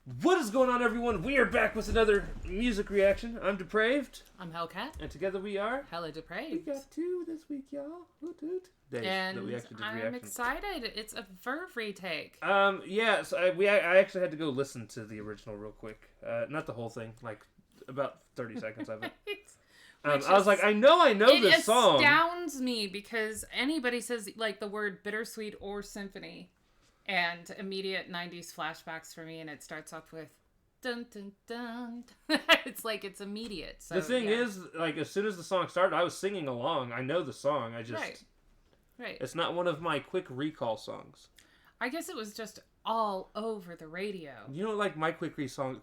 What is going on, everyone? We are back with another music reaction. I'm Depraved. I'm Hellcat. And together we are... HellaDepraved. We got two this week, y'all. Hoot hoot. Days and that we actually did I'm reactions. excited. It's a Verve retake. Yeah, so I actually had to go listen to the original real quick. Not the whole thing, like about 30 seconds of it. I was like, I know this song. It astounds me because anybody says like the word Bittersweet or Symphony and immediate 90s flashbacks for me, and it starts off with dun dun dun. It's like it's immediate. So, the thing is, like, as soon as the song started, I was singing along. I know the song. I just... Right. It's not one of my quick recall songs. I guess it was just all over the radio. You know, like, my quick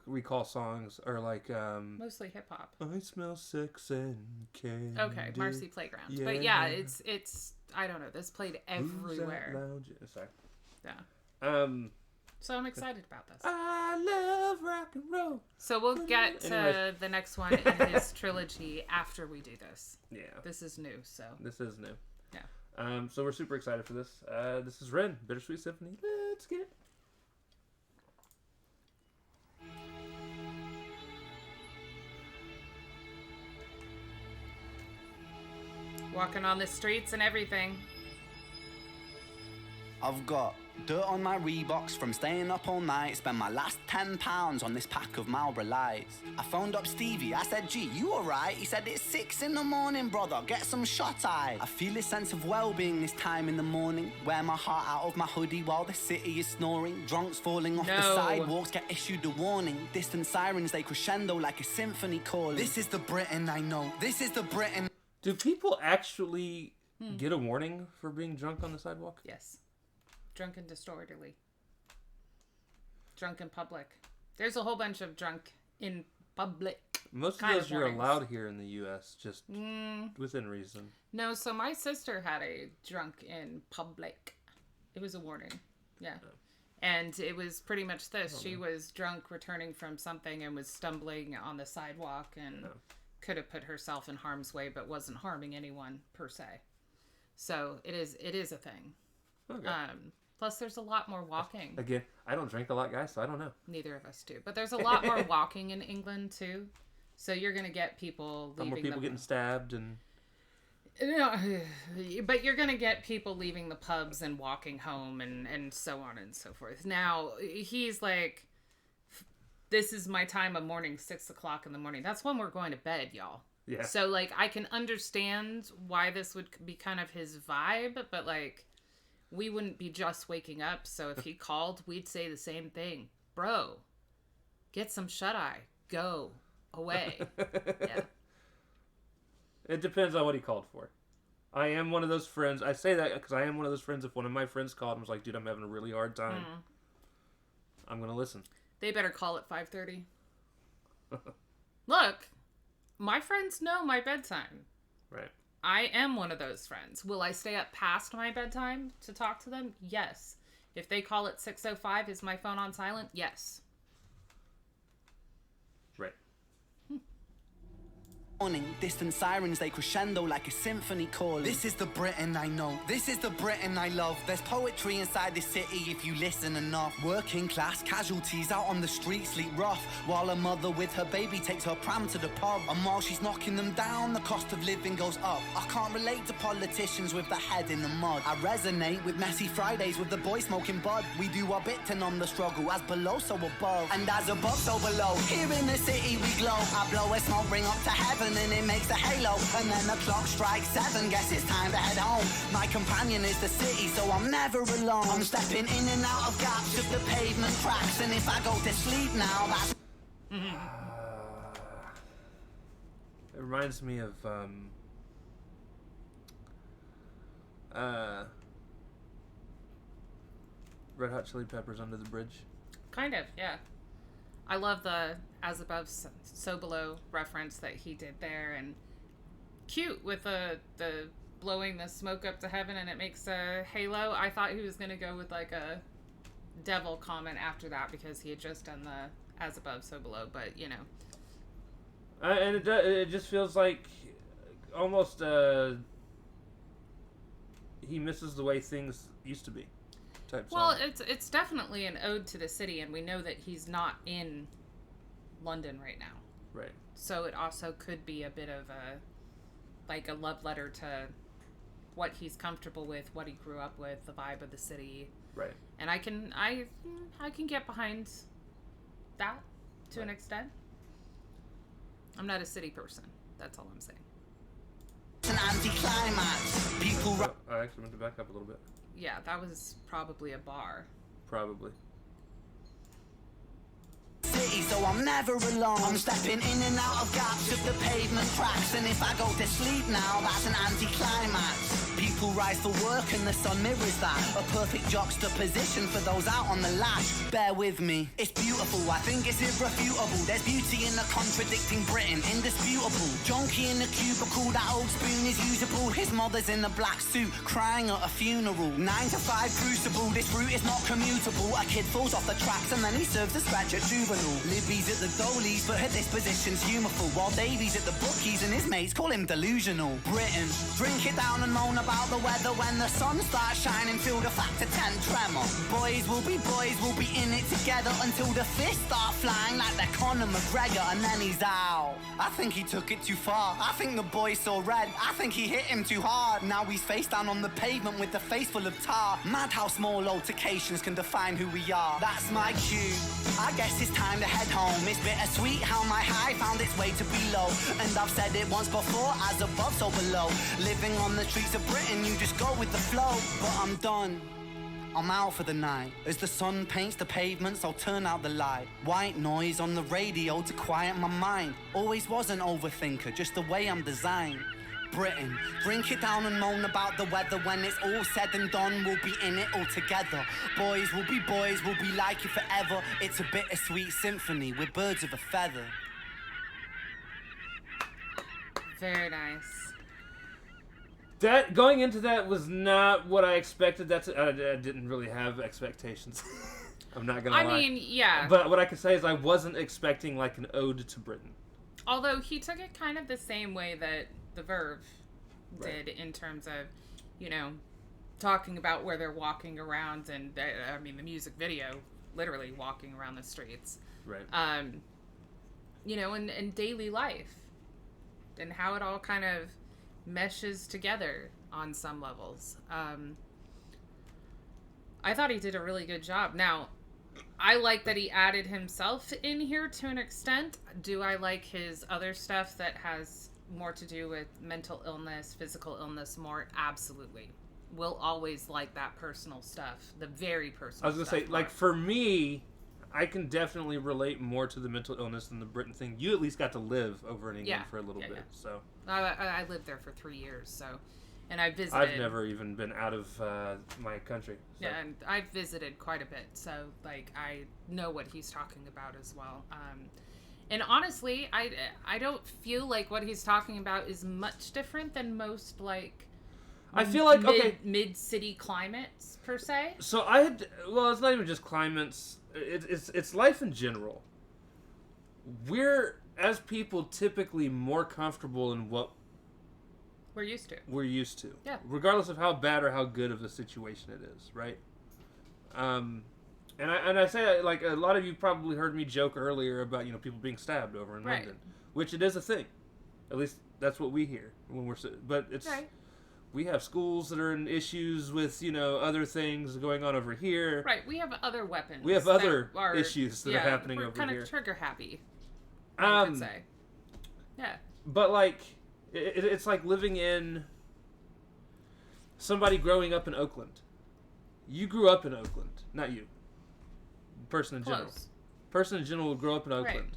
recall songs are like... mostly hip-hop. I smell sex and candy. Okay, Marcy Playground. Yeah. But yeah, it's I don't know. This played everywhere. Sorry. Yeah. So I'm excited about this. I love rock and roll. So we'll get to the next one in his trilogy after we do this. Yeah. This is new, so. This is new. Yeah. So we're super excited for this. This is Ren, Bittersweet Symphony. Let's get it. Walking on the streets and everything. I've got dirt on my Reeboks from staying up all night. Spent my last £10 on this pack of Marlboro Lights. I phoned up Stevie, I said, gee, you alright? He said, it's 6 in the morning, brother, get some shut-eye. I feel a sense of well-being this time in the morning. Wear my heart out of my hoodie while the city is snoring. Drunks falling off the sidewalks get issued a warning. Distant sirens, they crescendo like a symphony calling. This is the Britain I know, this is the Britain. Do people actually get a warning for being drunk on the sidewalk? Yes. Drunk and disorderly. Drunk in public. There's a whole bunch of drunk in public. Most of those you're allowed here in the U.S., just within reason. No, so my sister had a drunk in public. It was a warning. Yeah. Oh. And it was pretty much this. She was drunk returning from something and was stumbling on the sidewalk and could have put herself in harm's way but wasn't harming anyone per se. So it is a thing. Okay. Plus, there's a lot more walking. Again, I don't drink a lot, guys, so I don't know. Neither of us do. But there's a lot more walking in England, too. So you're going to get people leaving more people getting stabbed and... No, but you're going to get people leaving the pubs and walking home and so on and so forth. Now, he's like, this is my time of morning, 6 o'clock in the morning. That's when we're going to bed, y'all. Yeah. So, like, I can understand why this would be kind of his vibe, but, like... We wouldn't be just waking up, so if he called, we'd say the same thing. Bro, get some shut-eye. Go away. Yeah. It depends on what he called for. I am one of those friends. I say that because I am one of those friends. If one of my friends called and was like, dude, I'm having a really hard time, I'm going to listen. They better call at 5:30. Look, my friends know my bedtime. Right. I am one of those friends. Will I stay up past my bedtime to talk to them? Yes. If they call at 6:05, is my phone on silent? Yes. Right. Morning, distant sirens, they crescendo like a symphony calling. This is the Britain I know, this is the Britain I love. There's poetry inside this city if you listen enough. Working class casualties out on the street sleep rough, while a mother with her baby takes her pram to the pub. And while she's knocking them down, the cost of living goes up. I can't relate to politicians with their head in the mud. I resonate with messy Fridays with the boys smoking bud. We do our bit to numb the struggle, as below so above, and as above so below. Here in the city we glow, I blow a smoke ring up to heaven and it makes the halo, and then the clock strikes 7, guess it's time to head home. My companion is the city, so I'm never alone. I'm stepping in and out of gaps of the pavement cracks, and if I go to sleep now, that's... It reminds me of Red Hot Chili Peppers, Under the Bridge. Kind of, yeah. I love the as above, so below reference that he did there, and cute with the blowing the smoke up to heaven and it makes a halo. I thought he was going to go with like a devil comment after that because he had just done the as above, so below, but you know. And it just feels like almost he misses the way things used to be. type Well, song. it's definitely an ode to the city, and we know that he's not in London right now. Right. So it also could be a bit of a love letter to what he's comfortable with, what he grew up with, the vibe of the city. Right. And I can get behind that to an extent. I'm not a city person. That's all I'm saying. An anti-climax. People I actually went to back up a little bit. Yeah, that was probably a bar. Probably. city, so I'm never alone. I'm stepping in and out of gaps of the pavement cracks, and if I go to sleep now, that's an anti-climax. People rise for work and the sun mirrors that. A perfect juxtaposition for those out on the lash. Bear with me, it's beautiful, I think it's irrefutable. There's beauty in the contradicting Britain, indisputable. Junkie in the cubicle, that old spoon is usable. His mother's in a black suit, crying at a funeral. 9 to 5 crucible, this route is not commutable. A kid falls off the tracks and then he serves a scratch at juvenile. Libby's at the goalies, but her disposition's humorful. While Davy's at the bookies and his mates call him delusional. Britain, drink it down and moan about the weather when the sun starts shining. Feel the factor 10 tremor. Boys will be in it together until the fists start flying like they're Conor McGregor, and then he's out. I think he took it too far. I think the boy saw red. I think he hit him too hard. Now he's face down on the pavement with the face full of tar. Mad how small altercations can define who we are. That's my cue. I guess it's time to head home. It's bittersweet how my high found its way to below. And I've said it once before, as above so below. Living on the streets of Britain, you just go with the flow. But I'm done. I'm out for the night. As the sun paints the pavements, I'll turn out the light. White noise on the radio to quiet my mind. Always was an overthinker, just the way I'm designed. Britain, drink it down and moan about the weather. When it's all said and done, we'll be in it all together. Boys, we'll be like you forever. It's a bittersweet symphony, we're birds of a feather. Very nice. That going into that was not what I expected. I didn't really have expectations. I'm not gonna lie. I mean, yeah. But what I can say is I wasn't expecting like an ode to Britain. Although he took it kind of the same way that the Verve did, in terms of, you know, talking about where they're walking around, and I mean the music video, literally walking around the streets. Right. You know, and daily life, and how it all kind of meshes together on some levels. I thought he did a really good job. Now, I like that he added himself in here to an extent. Do I like his other stuff that has more to do with mental illness, physical illness more? Absolutely. We'll always like that personal stuff, the very personal stuff. I was going to say, like, for me, I can definitely relate more to the mental illness than the Britain thing. You at least got to live over in England for a little bit, so. I lived there for 3 years, so, and I visited. I've never even been out of my country. So. Yeah, and I've visited quite a bit, so, like, I know what he's talking about as well. And honestly, I don't feel like what he's talking about is much different than most, like, I feel like, mid-city climates, per se. So it's not even just climates. It's life in general. We're, as people, typically more comfortable in what we're used to. Yeah. Regardless of how bad or how good of a situation it is, right? And I say, like, a lot of you probably heard me joke earlier about, you know, people being stabbed over in London, which it is a thing. At least that's what we hear when but it's right. We have schools that are in issues with, you know, other things going on over here. Right, we have other weapons. We have other issues that are happening over here. We're kind of trigger happy, I could say. Yeah. But, like, it's like living in somebody growing up in Oakland. You grew up in Oakland. Not you. Person in general. Person in general will grow up in Oakland. Right.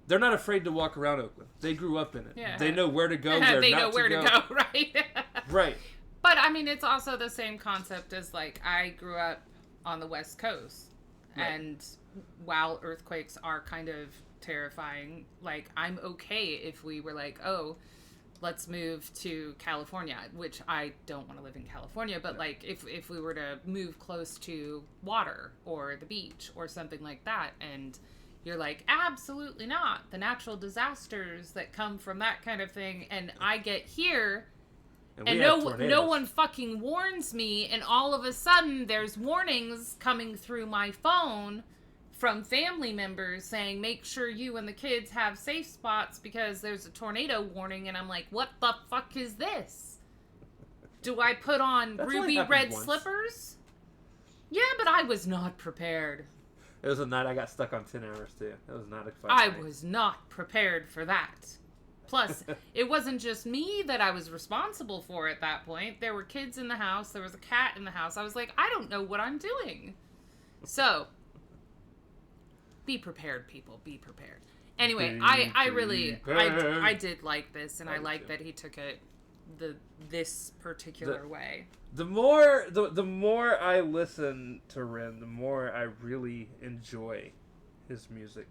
They're not afraid to walk around Oakland. They grew up in it. Yeah. They know where to go, where not to go. They know where to go, right? Right. But, I mean, it's also the same concept as, like, I grew up on the West Coast. Right. And while earthquakes are kind of terrifying, like, I'm okay if we were like, oh, let's move to California, which I don't want to live in California, but, like, if we were to move close to water or the beach or something like that, and you're like, absolutely not. The natural disasters that come from that kind of thing. And I get here, And no one fucking warns me, and all of a sudden there's warnings coming through my phone from family members saying, make sure you and the kids have safe spots because there's a tornado warning, and I'm like, what the fuck is this? Do I put on ruby red slippers? Yeah, but I was not prepared. It was a night I got stuck on 10 hours too. It was not a fun night. I was not prepared for that. Plus, it wasn't just me that I was responsible for at that point. There were kids in the house. There was a cat in the house. I was like, I don't know what I'm doing. So, be prepared, people. Be prepared. Anyway, I did like this, and I like that he took it this particular way. The more I listen to Ren, the more I really enjoy his music.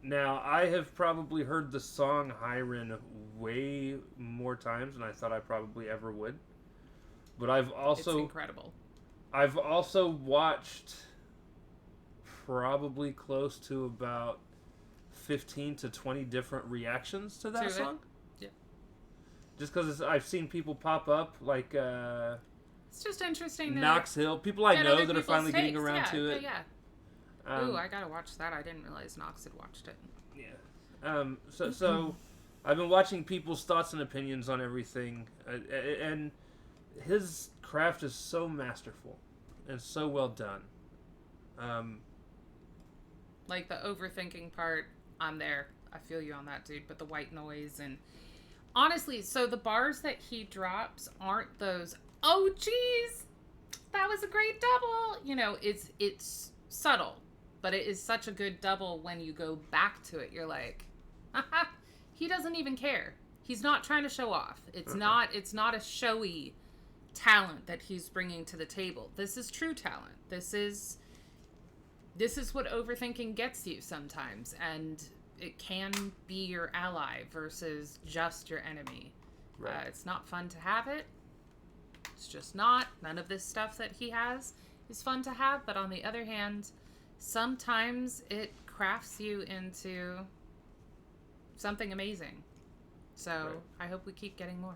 Now, I have probably heard the song Hyren way more times than I thought I probably ever would. But it's incredible. I've also watched probably close to about 15 to 20 different reactions to that song. Yeah. Just because I've seen people pop up, like... it's just interesting. Knox Hill. People I know that are finally getting around to it. Yeah. Ooh, I gotta watch that. I didn't realize Knox had watched it. Yeah. So I've been watching people's thoughts and opinions on everything, and his craft is so masterful and so well done. Like the overthinking part, I'm there. I feel you on that, dude. But the white noise and honestly, so the bars that he drops aren't those. Oh, geez, that was a great double. You know, it's subtle. But it is such a good double when you go back to it. You're like, haha, he doesn't even care. He's not trying to show off. It's not a showy talent that he's bringing to the table. This is true talent. This is what overthinking gets you sometimes. And it can be your ally versus just your enemy. Right. It's not fun to have it. It's just not. None of this stuff that he has is fun to have. But on the other hand... sometimes it crafts you into something amazing. So I hope we keep getting more.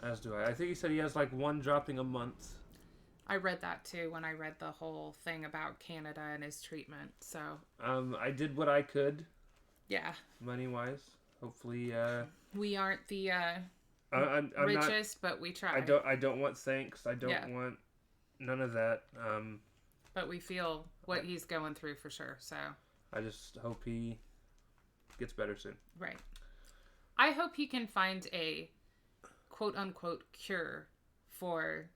As do I. I think he said he has like one dropping a month. I read that too when I read the whole thing about Canada and his treatment. So I did what I could. Yeah. Money wise. Hopefully we aren't the I'm richest, but we try. I don't want thanks. I don't want none of that. But we feel what he's going through for sure, so... I just hope he gets better soon. Right. I hope he can find a quote-unquote cure for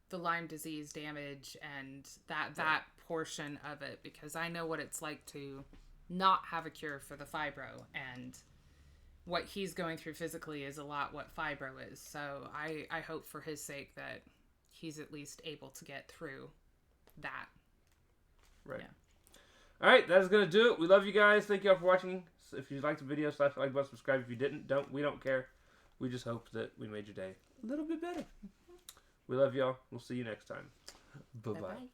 the Lyme disease damage and that portion of it, because I know what it's like to not have a cure for the fibro, and what he's going through physically is a lot what fibro is. So I hope for his sake that he's at least able to get through that. Right. Yeah. All right, that's going to do it. We love you guys. Thank you all for watching. If you liked the video, slash like button, subscribe. If you didn't, we don't care. We just hope that we made your day a little bit better. We love y'all. We'll see you next time. Bye-bye.